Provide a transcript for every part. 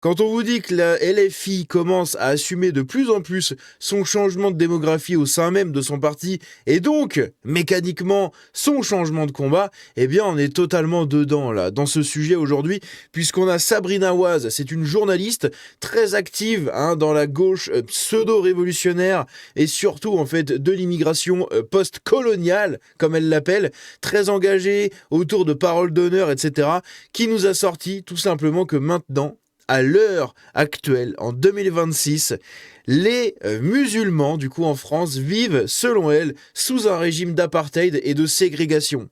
Quand on vous dit que la LFI commence à assumer de plus en plus son changement de démographie au sein même de son parti, et donc, mécaniquement, son changement de combat, eh bien, on est totalement dedans, là, dans ce sujet aujourd'hui, puisqu'on a Sabrina Waz, c'est une journaliste très active hein, dans la gauche pseudo-révolutionnaire, et surtout, en fait, de l'immigration post-coloniale, comme elle l'appelle, très engagée autour de paroles d'honneur, etc., qui nous a sorti, tout simplement, que maintenant, à l'heure actuelle, en 2026, les musulmans, du coup en France, vivent, selon elle, sous un régime d'apartheid et de ségrégation.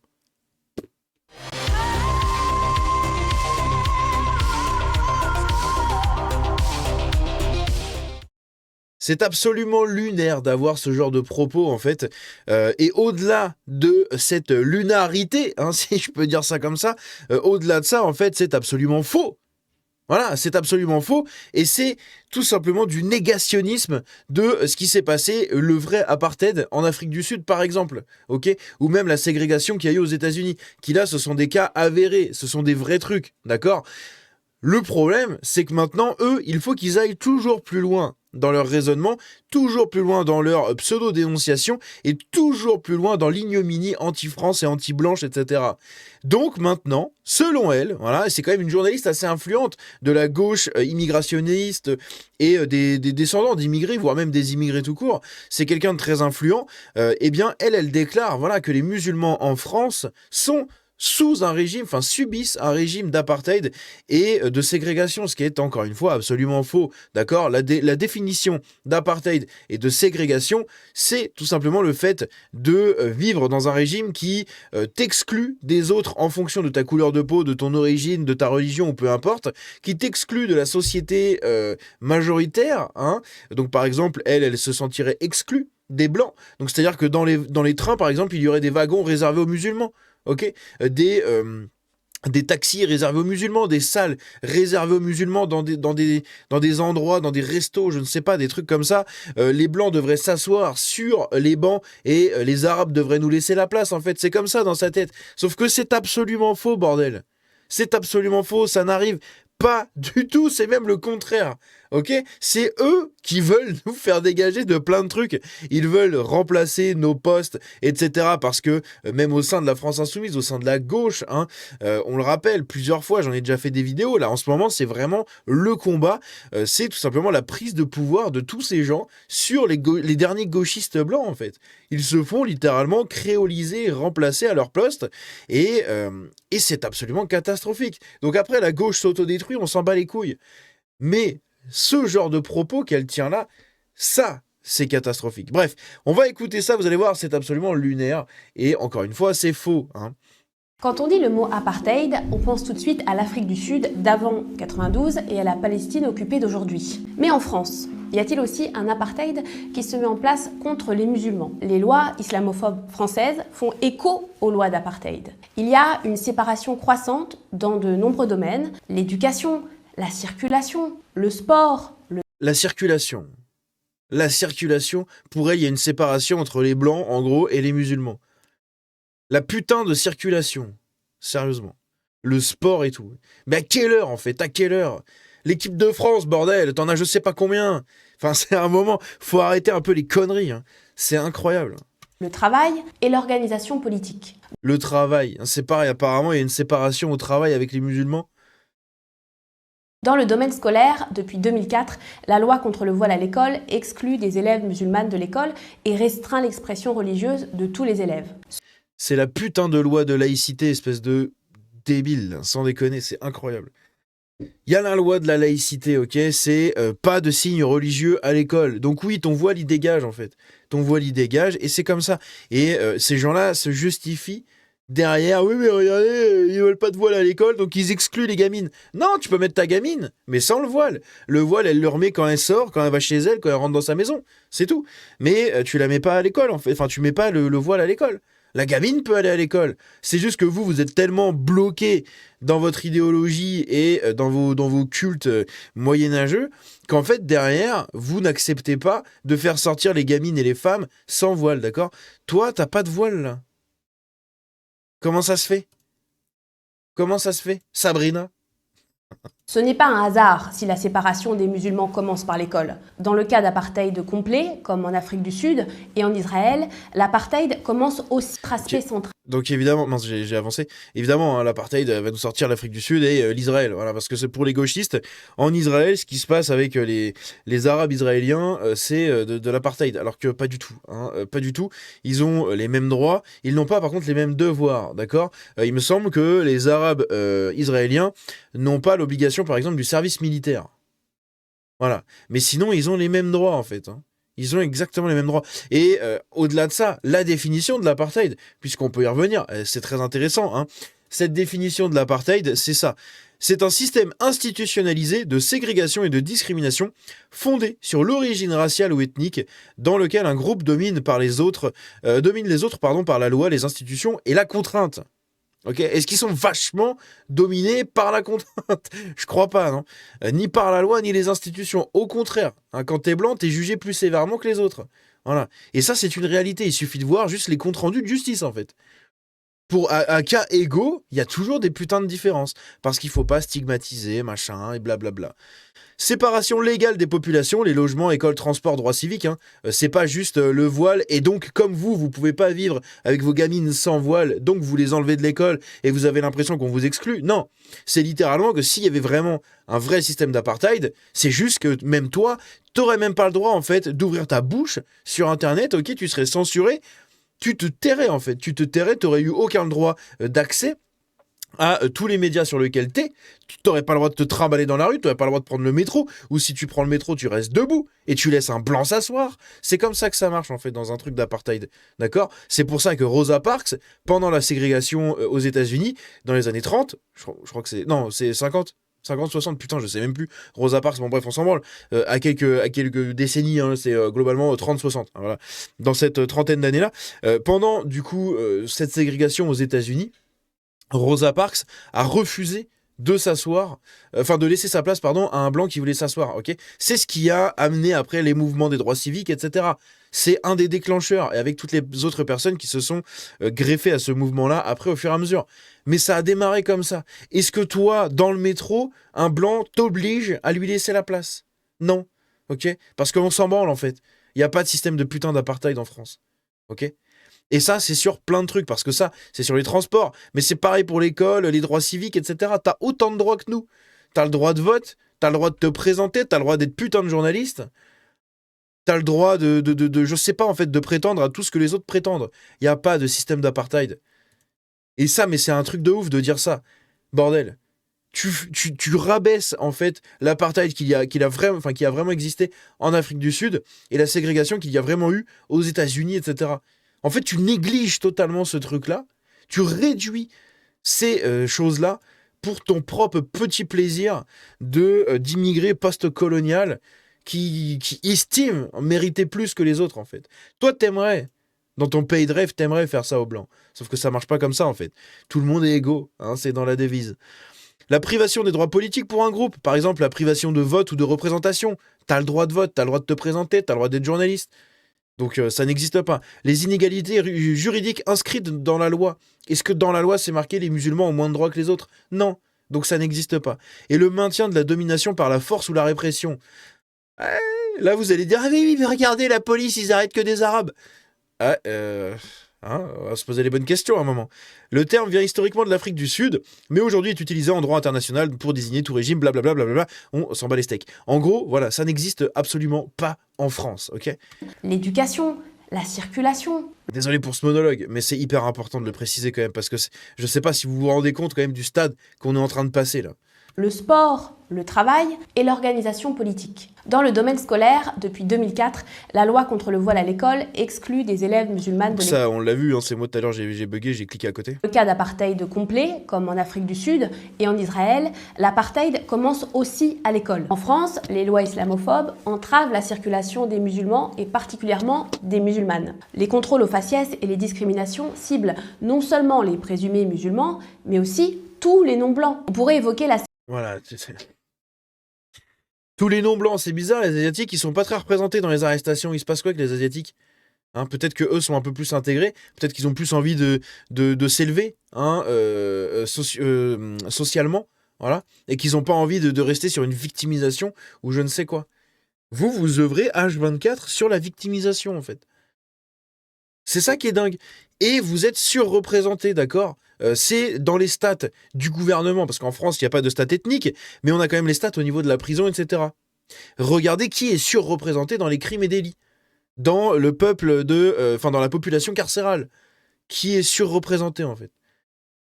C'est absolument lunaire d'avoir ce genre de propos, en fait. Et au-delà de cette lunarité, hein, si je peux dire ça comme ça, au-delà de ça, en fait, c'est absolument faux. Voilà, c'est absolument faux et c'est tout simplement du négationnisme de ce qui s'est passé, le vrai apartheid en Afrique du Sud par exemple, ok, ou même la ségrégation qu'il y a eu aux États-Unis, qui là ce sont des cas avérés, ce sont des vrais trucs, d'accord. Le problème, c'est que maintenant, eux, il faut qu'ils aillent toujours plus loin dans leur raisonnement, toujours plus loin dans leur pseudo-dénonciation et toujours plus loin dans l'ignominie anti-France et anti-blanche, etc. Donc maintenant, selon elle, voilà, c'est quand même une journaliste assez influente de la gauche immigrationniste et des descendants d'immigrés, voire même des immigrés tout court, c'est quelqu'un de très influent, eh bien, elle déclare voilà, que les musulmans en France sont sous un régime, enfin subissent un régime d'apartheid et de ségrégation, ce qui est encore une fois absolument faux, d'accord. La définition d'apartheid et de ségrégation, c'est tout simplement le fait de vivre dans un régime qui t'exclut des autres en fonction de ta couleur de peau, de ton origine, de ta religion ou peu importe, qui t'exclut de la société majoritaire, hein. Donc par exemple, elle se sentirait exclue des blancs. Donc c'est-à-dire que dans les trains, par exemple, il y aurait des wagons réservés aux musulmans. Ok, des taxis réservés aux musulmans, des salles réservées aux musulmans dans des endroits, dans des restos, je ne sais pas, des trucs comme ça. Les blancs devraient s'asseoir sur les bancs et les arabes devraient nous laisser la place. En fait, c'est comme ça dans sa tête. Sauf que c'est absolument faux, bordel. C'est absolument faux, ça n'arrive pas du tout, c'est même le contraire. Ok, c'est eux qui veulent nous faire dégager de plein de trucs. Ils veulent remplacer nos postes, etc. Parce que même au sein de la France insoumise, au sein de la gauche, hein, on le rappelle plusieurs fois, j'en ai déjà fait des vidéos. Là, en ce moment, c'est vraiment le combat. C'est tout simplement la prise de pouvoir de tous ces gens sur les derniers gauchistes blancs, en fait. Ils se font littéralement créoliser, remplacer à leur poste, et c'est absolument catastrophique. Donc après, la gauche s'autodétruit, on s'en bat les couilles. Mais ce genre de propos qu'elle tient là, ça, c'est catastrophique. Bref, on va écouter ça, vous allez voir, c'est absolument lunaire. Et encore une fois, c'est faux, hein. Quand on dit le mot apartheid, on pense tout de suite à l'Afrique du Sud d'avant 92 et à la Palestine occupée d'aujourd'hui. Mais en France, y a-t-il aussi un apartheid qui se met en place contre les musulmans? Les lois islamophobes françaises font écho aux lois d'apartheid. Il y a une séparation croissante dans de nombreux domaines, l'éducation, la circulation, le sport, La circulation. La circulation, pour elle, il y a une séparation entre les blancs, en gros, et les musulmans. La putain de circulation. Sérieusement. Le sport et tout. Mais à quelle heure, en fait? À quelle heure? L'équipe de France, bordel, t'en as je sais pas combien. Enfin, c'est un moment, faut arrêter un peu les conneries, hein. C'est incroyable. le travail et l'organisation politique. Le travail, hein, c'est pareil, apparemment, il y a une séparation au travail avec les musulmans. Dans le domaine scolaire, depuis 2004, la loi contre le voile à l'école exclut des élèves musulmanes de l'école et restreint l'expression religieuse de tous les élèves. C'est la putain de loi de laïcité, espèce de débile, sans déconner, c'est incroyable. Il y a la loi de la laïcité, ok, c'est pas de signes religieux à l'école. Donc oui, ton voile il dégage en fait. Ton voile il dégage et c'est comme ça. Et ces gens-là se justifient derrière, oui mais regardez, ils veulent pas de voile à l'école, donc ils excluent les gamines. Non, tu peux mettre ta gamine, mais sans le voile. Le voile, elle le remet quand elle sort, quand elle va chez elle, quand elle rentre dans sa maison. C'est tout. Mais tu la mets pas à l'école en fait. Enfin, tu mets pas le voile à l'école. La gamine peut aller à l'école. C'est juste que vous êtes tellement bloqué dans votre idéologie et dans vos cultes moyenâgeux qu'en fait, derrière, vous n'acceptez pas de faire sortir les gamines et les femmes sans voile, d'accord? Toi, t'as pas de voile, là. Comment ça se fait? Comment ça se fait? Sabrina? Ce n'est pas un hasard si la séparation des musulmans commence par l'école. Dans le cas d'apartheid complet, comme en Afrique du Sud et en Israël, l'apartheid commence aussi par aspect central. Donc évidemment, mince, j'ai avancé. Évidemment, hein, l'apartheid va nous sortir l'Afrique du Sud et l'Israël. Voilà, parce que c'est pour les gauchistes. En Israël, ce qui se passe avec les Arabes israéliens, c'est de l'apartheid. Alors que pas du tout. Hein, pas du tout. Ils ont les mêmes droits. Ils n'ont pas, par contre, les mêmes devoirs. D'accord. Il me semble que les Arabes israéliens n'ont pas l'obligation, par exemple, du service militaire. Voilà. Mais sinon, ils ont les mêmes droits, en fait. Hein. Ils ont exactement les mêmes droits. Et au-delà de ça, la définition de l'apartheid, puisqu'on peut y revenir, c'est très intéressant. Hein. Cette définition de l'apartheid, c'est ça. C'est un système institutionnalisé de ségrégation et de discrimination fondé sur l'origine raciale ou ethnique, dans lequel un groupe domine les autres par la loi, les institutions et la contrainte. Ok, est-ce qu'ils sont vachement dominés par la contrainte? Je crois pas, non. Ni par la loi, ni les institutions. Au contraire, hein, quand t'es blanc, t'es jugé plus sévèrement que les autres. Voilà. Et ça, c'est une réalité. Il suffit de voir juste les comptes rendus de justice, en fait. Pour un cas égaux, il y a toujours des putains de différences. Parce qu'il faut pas stigmatiser, machin, et blablabla. Séparation légale des populations, les logements, écoles, transports, droits civiques. Hein. C'est pas juste le voile. Et donc, comme vous pouvez pas vivre avec vos gamines sans voile, donc vous les enlevez de l'école et vous avez l'impression qu'on vous exclut. Non, c'est littéralement que s'il y avait vraiment un vrai système d'apartheid, c'est juste que même toi, t'aurais même pas le droit en fait d'ouvrir ta bouche sur Internet. Ok, tu serais censuré. Tu te tairais en fait. Tu te tairais, t'aurais eu aucun droit d'accès à tous les médias sur lesquels t'es. Tu n'aurais pas le droit de te trimballer dans la rue, tu n'aurais pas le droit de prendre le métro, ou si tu prends le métro, tu restes debout et tu laisses un blanc s'asseoir. C'est comme ça que ça marche en fait dans un truc d'apartheid, d'accord? C'est pour ça que Rosa Parks, pendant la ségrégation aux États-Unis, dans les années 30, je crois que c'est... Non, c'est 50 60, putain, je sais même plus. Rosa Parks, bon bref, on s'en branle. À quelques décennies, hein, c'est globalement 30-60. Hein, voilà. Dans cette trentaine d'années-là, pendant du coup cette ségrégation aux États-Unis, Rosa Parks a refusé de s'asseoir, de laisser sa place, pardon, à un blanc qui voulait s'asseoir, ok? C'est ce qui a amené après les mouvements des droits civiques, etc. C'est un des déclencheurs, et avec toutes les autres personnes qui se sont greffées à ce mouvement-là après au fur et à mesure. Mais ça a démarré comme ça. Est-ce que toi, dans le métro, un blanc t'oblige à lui laisser la place? Non, ok? Parce qu'on s'en branle, en fait. Il n'y a pas de système de putain d'apartheid en France, ok? Et ça, c'est sur plein de trucs, parce que ça, c'est sur les transports, mais c'est pareil pour l'école, les droits civiques, etc. T'as autant de droits que nous. T'as le droit de vote, t'as le droit de te présenter, t'as le droit d'être putain de journaliste, t'as le droit je sais pas, en fait, de prétendre à tout ce que les autres prétendent. Il n'y a pas de système d'apartheid. Et ça, mais c'est un truc de ouf de dire ça. Bordel. Tu rabaisses, en fait, l'apartheid qui a vraiment existé en Afrique du Sud et la ségrégation qu'il y a vraiment eu aux États-Unis, etc. En fait, tu négliges totalement ce truc-là, tu réduis ces choses-là pour ton propre petit plaisir d'immigré post-colonial qui estime mériter plus que les autres, en fait. Toi, t'aimerais, dans ton pays de rêve, t'aimerais faire ça aux Blancs. Sauf que ça marche pas comme ça, en fait. Tout le monde est égaux, hein, c'est dans la devise. La privation des droits politiques pour un groupe, par exemple la privation de vote ou de représentation. T'as le droit de vote, t'as le droit de te présenter, t'as le droit d'être journaliste. Donc ça n'existe pas. Les inégalités juridiques inscrites dans la loi. Est-ce que dans la loi c'est marqué les musulmans ont moins de droits que les autres? Non. Donc ça n'existe pas. Et le maintien de la domination par la force ou la répression. Là vous allez dire, ah oui, mais regardez la police, ils arrêtent que des arabes. On va se poser les bonnes questions à un moment. Le terme vient historiquement de l'Afrique du Sud, mais aujourd'hui est utilisé en droit international pour désigner tout régime, blablabla, blablabla. On s'en bat les steaks. En gros, voilà, ça n'existe absolument pas en France, ok? L'éducation, la circulation. Désolé pour ce monologue, mais c'est hyper important de le préciser quand même, parce que je sais pas si vous vous rendez compte quand même du stade qu'on est en train de passer là. Le sport, le travail et l'organisation politique. Dans le domaine scolaire, depuis 2004, la loi contre le voile à l'école exclut des élèves musulmanes de l'école. Ça, on l'a vu, hein, c'est moi tout à l'heure, j'ai bugué, j'ai cliqué à côté. Le cas d'apartheid complet, comme en Afrique du Sud et en Israël, l'apartheid commence aussi à l'école. En France, les lois islamophobes entravent la circulation des musulmans et particulièrement des musulmanes. Les contrôles aux faciès et les discriminations ciblent non seulement les présumés musulmans, mais aussi tous les non-blancs. On pourrait évoquer la... Voilà, tous les non-blancs, c'est bizarre, les Asiatiques, ils sont pas très représentés dans les arrestations. Il se passe quoi avec les Asiatiques? Hein, peut-être qu'eux sont un peu plus intégrés, peut-être qu'ils ont plus envie de s'élever, hein, socialement, voilà, et qu'ils n'ont pas envie de rester sur une victimisation ou je ne sais quoi. Vous œuvrez H24 sur la victimisation, en fait. C'est ça qui est dingue. Et vous êtes surreprésenté, d'accord. C'est dans les stats du gouvernement, parce qu'en France, il n'y a pas de stats ethniques, mais on a quand même les stats au niveau de la prison, etc. Regardez qui est surreprésenté dans les crimes et délits. Dans le peuple dans la population carcérale. Qui est surreprésenté, en fait.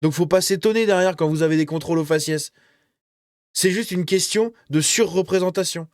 Donc faut pas s'étonner derrière quand vous avez des contrôles aux faciès. C'est juste une question de surreprésentation.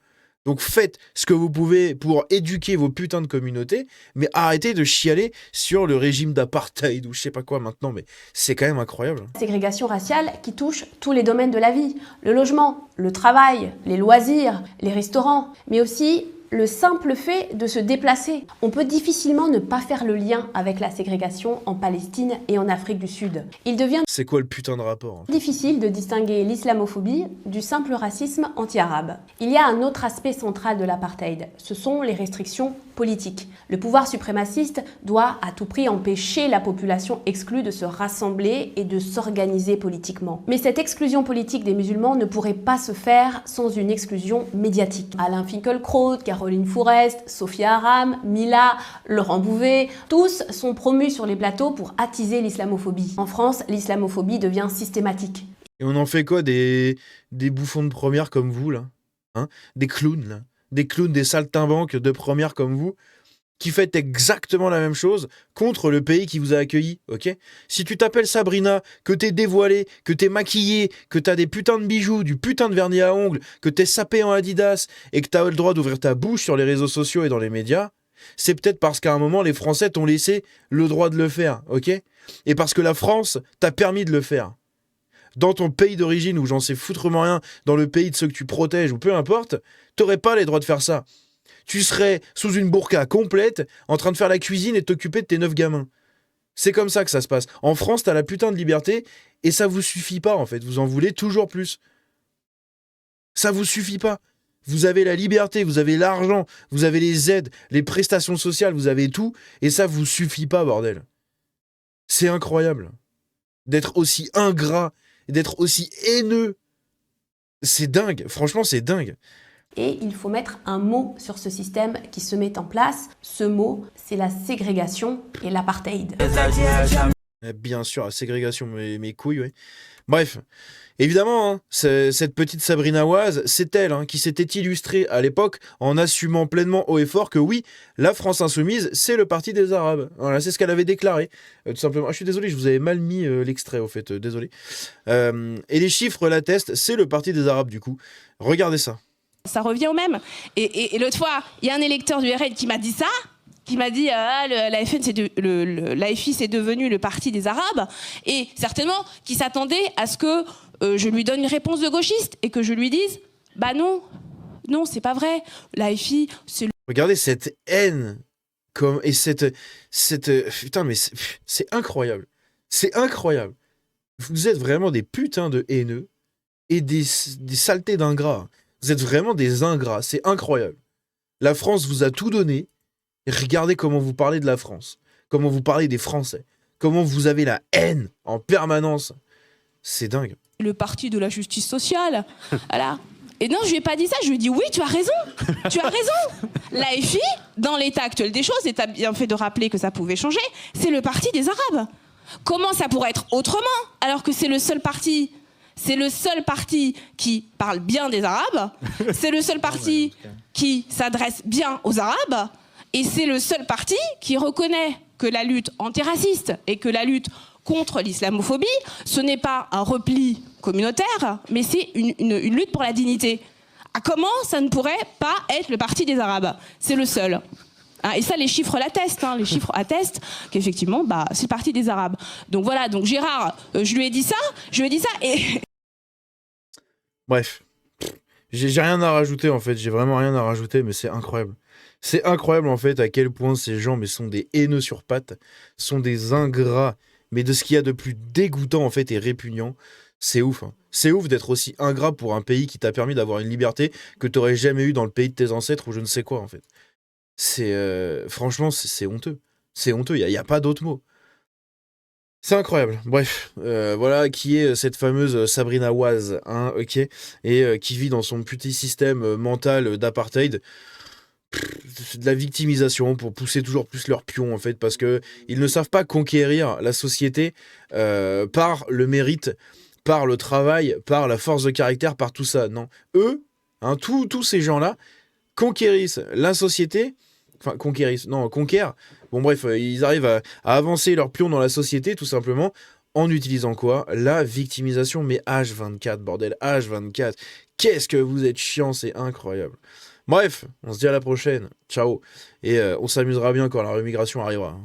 Donc faites ce que vous pouvez pour éduquer vos putains de communautés, mais arrêtez de chialer sur le régime d'apartheid ou je sais pas quoi maintenant, mais c'est quand même incroyable. Ségrégation raciale qui touche tous les domaines de la vie, le logement, le travail, les loisirs, les restaurants, mais aussi le simple fait de se déplacer. On peut difficilement ne pas faire le lien avec la ségrégation en Palestine et en Afrique du Sud. Il devient C'est quoi le putain de rapport, hein? difficile de distinguer l'islamophobie du simple racisme anti-arabe. Il y a un autre aspect central de l'apartheid, ce sont les restrictions politiques. Le pouvoir suprémaciste doit à tout prix empêcher la population exclue de se rassembler et de s'organiser politiquement. Mais cette exclusion politique des musulmans ne pourrait pas se faire sans une exclusion médiatique. Alain Finkielkraut, Caroline Fourest, Sophia Aram, Mila, Laurent Bouvet, tous sont promus sur les plateaux pour attiser l'islamophobie. En France, l'islamophobie devient systématique. Et on en fait quoi des bouffons de première comme vous, là, hein? Des clowns, là. Des clowns, des saltimbanques de première comme vous, qui faites exactement la même chose contre le pays qui vous a accueilli, ok? Si tu t'appelles Sabrina, que t'es dévoilée, que t'es maquillée, que t'as des putains de bijoux, du putain de vernis à ongles, que t'es sapé en Adidas et que t'as le droit d'ouvrir ta bouche sur les réseaux sociaux et dans les médias, c'est peut-être parce qu'à un moment, les Français t'ont laissé le droit de le faire, ok? Et parce que la France t'a permis de le faire. Dans ton pays d'origine, où j'en sais foutrement rien, dans le pays de ceux que tu protèges, ou peu importe, t'aurais pas les droits de faire ça. Tu serais sous une burqa complète, en train de faire la cuisine et de t'occuper de tes 9 gamins. C'est comme ça que ça se passe. En France, t'as la putain de liberté, et ça vous suffit pas, en fait. Vous en voulez toujours plus. Ça vous suffit pas. Vous avez la liberté, vous avez l'argent, vous avez les aides, les prestations sociales, vous avez tout, et ça vous suffit pas, bordel. C'est incroyable. D'être aussi ingrat, d'être aussi haineux. C'est dingue, franchement, c'est dingue. Et il faut mettre un mot sur ce système qui se met en place. Ce mot, c'est la ségrégation et l'apartheid. Bien sûr, la ségrégation, mes couilles, oui. Bref, évidemment, hein, cette petite Sabrina Oise, c'est elle qui s'était illustrée à l'époque en assumant pleinement haut et fort que oui, la France Insoumise, c'est le parti des Arabes. Voilà, c'est ce qu'elle avait déclaré, tout simplement. Ah, je suis désolé, je vous avais mal mis l'extrait, au fait, désolé. Et les chiffres l'attestent, c'est le parti des Arabes, du coup. Regardez ça. Ça revient au même. Et l'autre fois, il y a un électeur du RN qui m'a dit ça, qui m'a dit l'AFI c'est devenu le parti des Arabes, et certainement qui s'attendait à ce que je lui donne une réponse de gauchiste et que je lui dise bah non, c'est pas vrai. L'AFI, c'est le... Regardez cette haine et cette putain, mais c'est incroyable. C'est incroyable. Vous êtes vraiment des putains de haineux et des saletés d'ingrats. Vous êtes vraiment des ingrats, c'est incroyable. La France vous a tout donné. Et regardez comment vous parlez de la France. Comment vous parlez des Français. Comment vous avez la haine en permanence. C'est dingue. Le parti de la justice sociale. Voilà. Et non, je lui ai pas dit ça, je lui ai dit oui, tu as raison. Tu as raison. L'AFI, dans l'état actuel des choses, et tu as bien fait de rappeler que ça pouvait changer, c'est le parti des Arabes. Comment ça pourrait être autrement alors que c'est le seul parti... C'est le seul parti qui parle bien des Arabes, c'est le seul parti qui s'adresse bien aux Arabes, et c'est le seul parti qui reconnaît que la lutte antiraciste et que la lutte contre l'islamophobie, ce n'est pas un repli communautaire, mais c'est une lutte pour la dignité. Ah, comment ça ne pourrait pas être le parti des Arabes? C'est le seul. Et ça, les chiffres l'attestent. Les chiffres attestent qu'effectivement, c'est le parti des Arabes. Donc voilà, donc Gérard, je lui ai dit ça, et... Bref, j'ai rien à rajouter en fait, j'ai vraiment rien à rajouter, mais c'est incroyable. C'est incroyable en fait à quel point ces gens sont des haineux sur pattes, sont des ingrats, mais de ce qu'il y a de plus dégoûtant en fait et répugnant. C'est ouf. C'est ouf d'être aussi ingrat pour un pays qui t'a permis d'avoir une liberté que t'aurais jamais eu dans le pays de tes ancêtres ou je ne sais quoi en fait. Franchement, c'est honteux. C'est honteux, il y a pas d'autre mot. C'est incroyable. Bref, voilà qui est cette fameuse Sabrina Waz, hein, ok, et qui vit dans son petit système mental d'apartheid. C'est de la victimisation pour pousser toujours plus leurs pions en fait, parce que ils ne savent pas conquérir la société par le mérite, par le travail, par la force de caractère, par tout ça. Non, eux, hein, tous ces gens-là conquérissent la société, enfin conquérissent, non, conquièrent. Bon bref, ils arrivent à avancer leurs pions dans la société tout simplement en utilisant quoi? La victimisation, mais H24, bordel, H24. Qu'est-ce que vous êtes chiant, c'est incroyable. Bref, on se dit à la prochaine. Ciao. Et on s'amusera bien quand la remigration arrivera.